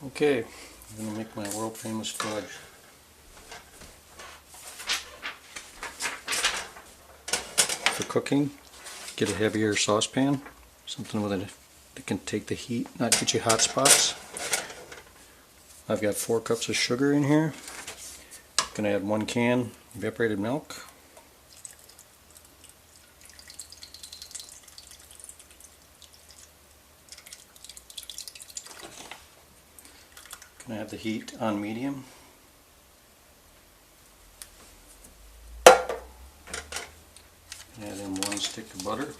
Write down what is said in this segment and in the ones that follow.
Okay, I'm going to make my world famous fudge. For cooking, get a heavier saucepan, something with it that can take the heat, not get you hot spots. I've got 4 cups of sugar in here. I'm going to add 1 can evaporated milk. Going to have the heat on medium. Add in 1 stick of butter.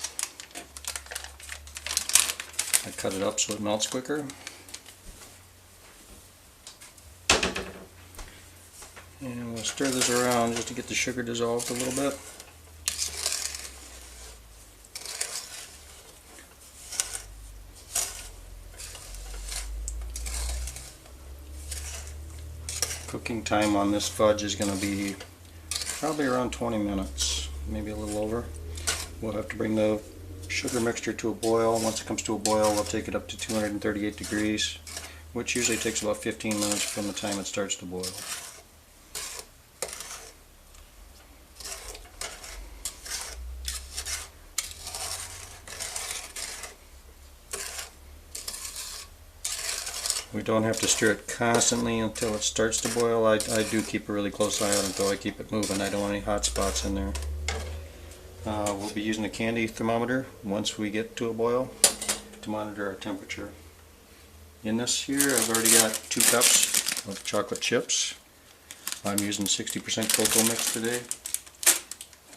I cut it up so it melts quicker. And we'll stir this around just to get the sugar dissolved a little bit. Cooking time on this fudge is going to be probably around 20 minutes, maybe a little over. We'll have to bring the sugar mixture to a boil. Once it comes to a boil, we'll take it up to 238 degrees, which usually takes about 15 minutes from the time it starts to boil. We don't have to stir it constantly until it starts to boil. I do keep a really close eye on it though. I keep it moving. I don't want any hot spots in there. We'll be using a candy thermometer once we get to a boil to monitor our temperature. In this here, I've already got 2 cups of chocolate chips. I'm using 60% cocoa mix today.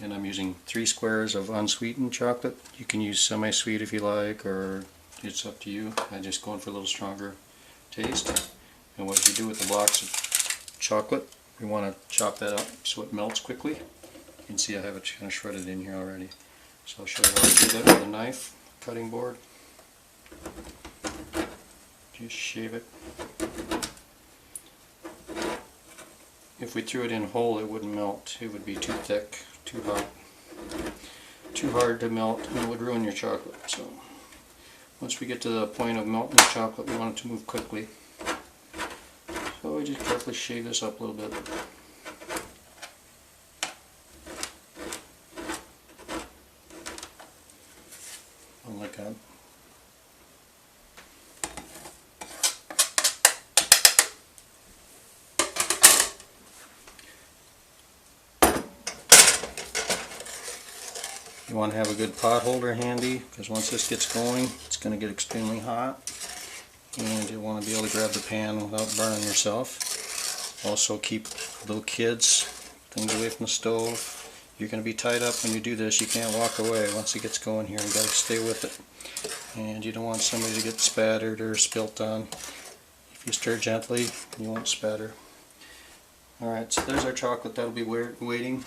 And I'm using 3 squares of unsweetened chocolate. You can use semi-sweet if you like, or it's up to you. I'm just going for a little stronger taste. And what you do with the blocks of chocolate, you want to chop that up so it melts quickly. You can see I have it kind of shredded in here already. So I'll show you how to do that with a knife, cutting board. Just shave it. If we threw it in whole, it wouldn't melt. It would be too thick, too hot, too hard to melt, and it would ruin your chocolate. So once we get to the point of melting the chocolate, we want it to move quickly. So we just carefully shave this up a little bit. Like that. You want to have a good pot holder handy, because once this gets going, it's going to get extremely hot, and you want to be able to grab the pan without burning yourself. Also keep little kids, things away from the stove. You're going to be tied up when you do this. You can't walk away. Once it gets going here, you've got to stay with it. And you don't want somebody to get spattered or spilt on. If you stir gently, you won't spatter. Alright, so there's our chocolate. That'll be waiting.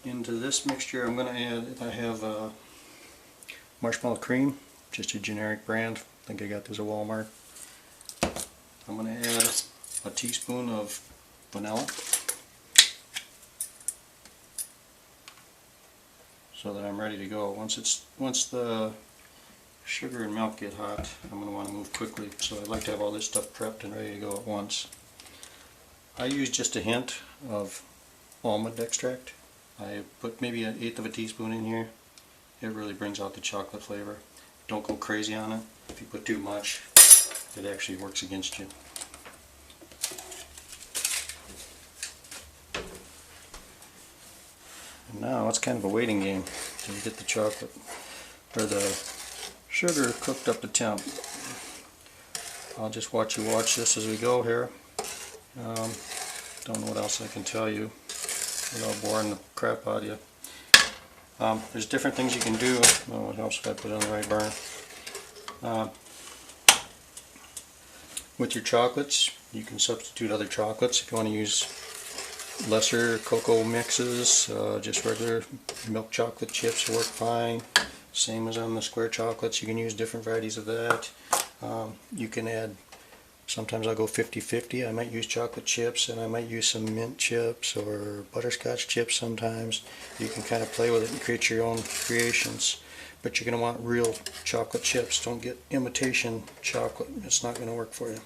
Into this mixture I'm going to add, I have marshmallow cream, just a generic brand. I think I got this at Walmart. I'm going to add a teaspoon of vanilla, so that I'm ready to go. Once the sugar and milk get hot, I'm going to want to move quickly, so I'd like to have all this stuff prepped and ready to go at once. I use just a hint of almond extract. I put maybe 1/8 of a teaspoon in here. It really brings out the chocolate flavor. Don't go crazy on it. If you put too much, it actually works against you. And now it's kind of a waiting game till you get the chocolate or the sugar cooked up to temp. I'll just watch this as we go here. Don't know what else I can tell you without boring the crap out of you. There's different things you can do. Oh, it helps if I put it on the right burn. With your chocolates, you can substitute other chocolates. If you want to use lesser cocoa mixes, just regular milk chocolate chips work fine. Same as on the square chocolates, you can use different varieties of that. You can add, sometimes I'll go 50-50. I might use chocolate chips and I might use some mint chips or butterscotch chips sometimes. You can kind of play with it and create your own creations. But you're going to want real chocolate chips. Don't get imitation chocolate. It's not going to work for you.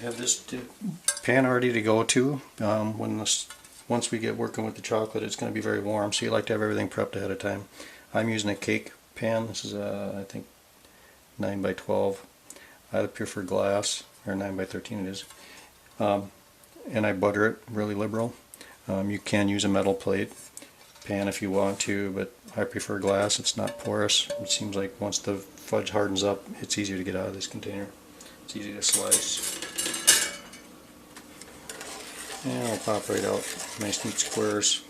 have this pan ready to go to. Once we get working with the chocolate, it's going to be very warm, so you like to have everything prepped ahead of time. I'm using a cake pan. This is I think 9 by 12. I prefer glass, or 9 by 13 it is. And I butter it really liberal. You can use a metal plate pan if you want to, but I prefer glass. It's not porous. It seems like once the fudge hardens up, it's easier to get out of this container. It's easy to slice. And it'll pop right out. Nice neat squares.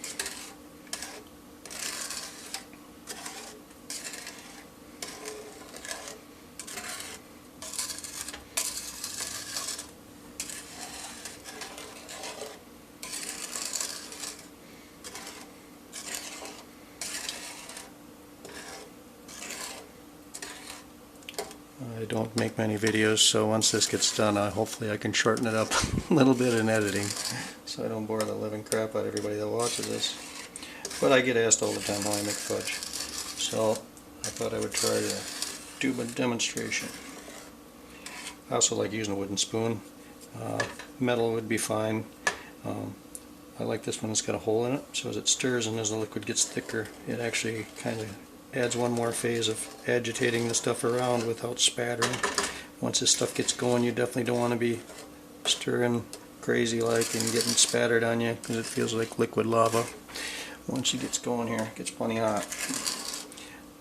I don't make many videos, so once this gets done, hopefully I can shorten it up a little bit in editing, so I don't bore the living crap out of everybody that watches this. But I get asked all the time how I make fudge, so I thought I would try to do a demonstration. I also like using a wooden spoon. Metal would be fine. I like this one that's got a hole in it, so as it stirs and as the liquid gets thicker, it actually kind of adds one more phase of agitating the stuff around without spattering. Once this stuff gets going, you definitely don't want to be stirring crazy like and getting spattered on you, because it feels like liquid lava. Once it gets going here, it gets plenty hot.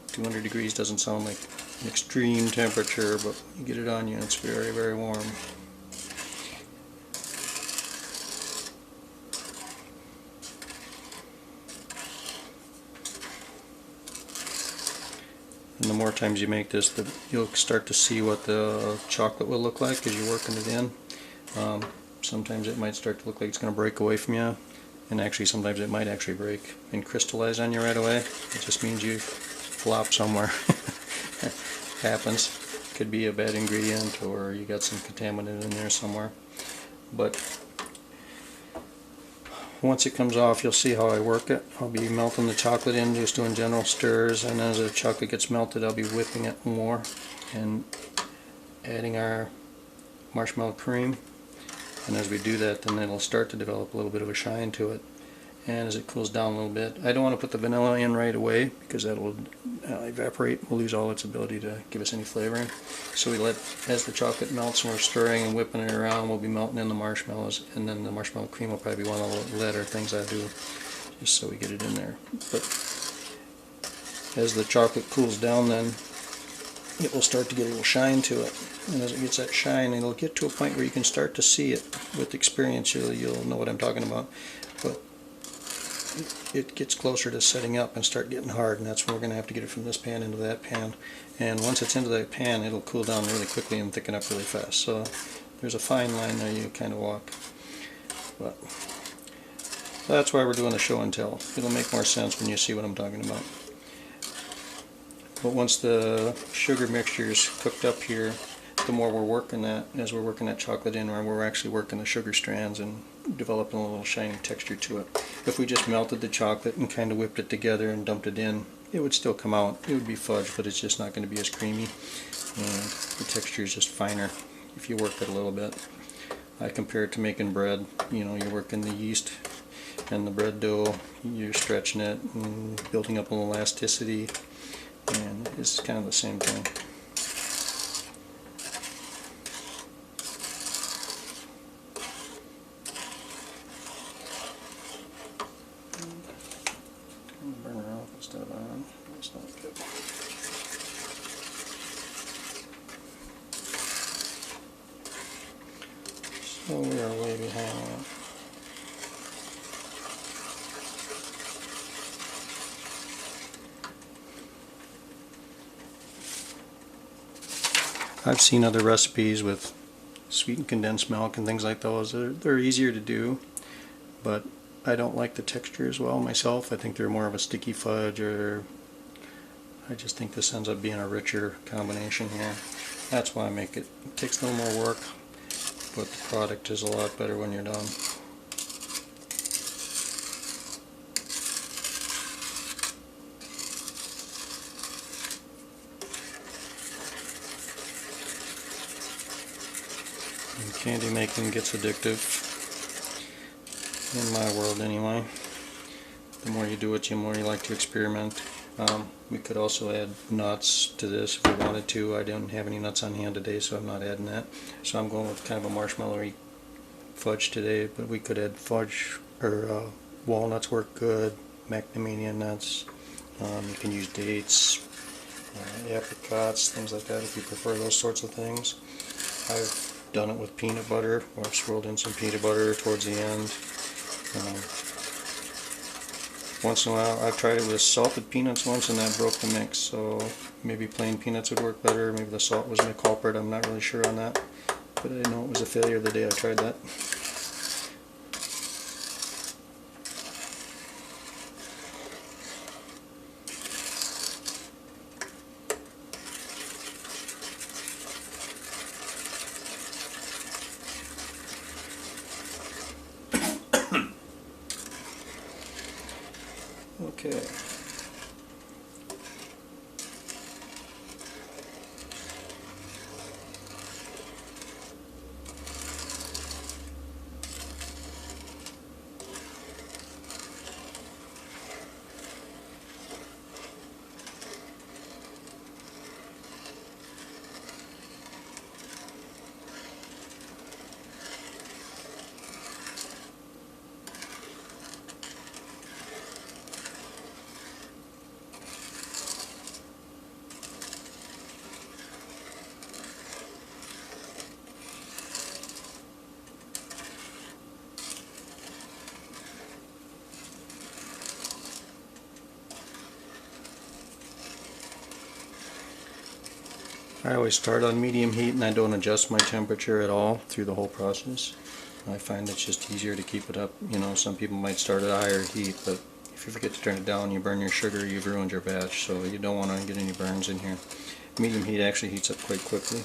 200 degrees doesn't sound like an extreme temperature, but you get it on you and it's very, very warm. And the more times you make this, you'll start to see what the chocolate will look like as you're working it in. Sometimes it might start to look like it's going to break away from you, and actually sometimes it might actually break and crystallize on you right away. It just means you flop somewhere. Happens. Could be a bad ingredient, or you got some contaminant in there somewhere. But once it comes off, you'll see how I work it. I'll be melting the chocolate in, just doing general stirs, and as the chocolate gets melted, I'll be whipping it more and adding our marshmallow cream. And as we do that, then it'll start to develop a little bit of a shine to it. And as it cools down a little bit, I don't want to put the vanilla in right away, because that will evaporate. We'll lose all its ability to give us any flavoring. So we let, as the chocolate melts and we're stirring and whipping it around, we'll be melting in the marshmallows, and then the marshmallow cream will probably be one of the latter things I do, just so we get it in there. But as the chocolate cools down, then it will start to get a little shine to it. And as it gets that shine, it'll get to a point where you can start to see it. With experience, you'll know what I'm talking about. But it gets closer to setting up and start getting hard, and that's when we're going to have to get it from this pan into that pan. And once it's into that pan, it'll cool down really quickly and thicken up really fast. So there's a fine line there you kind of walk. But that's why we're doing the show and tell. It'll make more sense when you see what I'm talking about. But once the sugar mixture is cooked up here, the more we're working that, as we're working that chocolate in, we're actually working the sugar strands and developing a little shiny texture to it. If we just melted the chocolate and kind of whipped it together and dumped it in, it would still come out. It would be fudge, but it's just not going to be as creamy. The texture is just finer if you work it a little bit. I compare it to making bread. You know, you're working the yeast and the bread dough, you're stretching it and building up an elasticity, and it's kind of the same thing. Burn her off instead of on. That's not good. So we are way behind. I've seen other recipes with sweetened condensed milk and things like those. They're easier to do, but I don't like the texture as well myself. I think they're more of a sticky fudge, or I just think this ends up being a richer combination here. That's why I make it. It takes a little more work, but the product is a lot better when you're done. Candy making gets addictive, in my world anyway. The more you do it, the more you like to experiment. We could also add nuts to this if we wanted to. I didn't have any nuts on hand today, so I'm not adding that. So I'm going with kind of a marshmallowy fudge today, but we could add fudge, or walnuts work good, macadamia nuts. You can use dates, apricots, things like that if you prefer those sorts of things. I've done it with peanut butter, or I've swirled in some peanut butter towards the end. Once in a while, I've tried it with salted peanuts once and that broke the mix, so maybe plain peanuts would work better. Maybe the salt was my culprit, I'm not really sure on that. But I know it was a failure the day I tried that. Okay. I always start on medium heat and I don't adjust my temperature at all through the whole process. I find it's just easier to keep it up. You know, some people might start at higher heat, but if you forget to turn it down, you burn your sugar, you've ruined your batch, so you don't want to get any burns in here. Medium heat actually heats up quite quickly.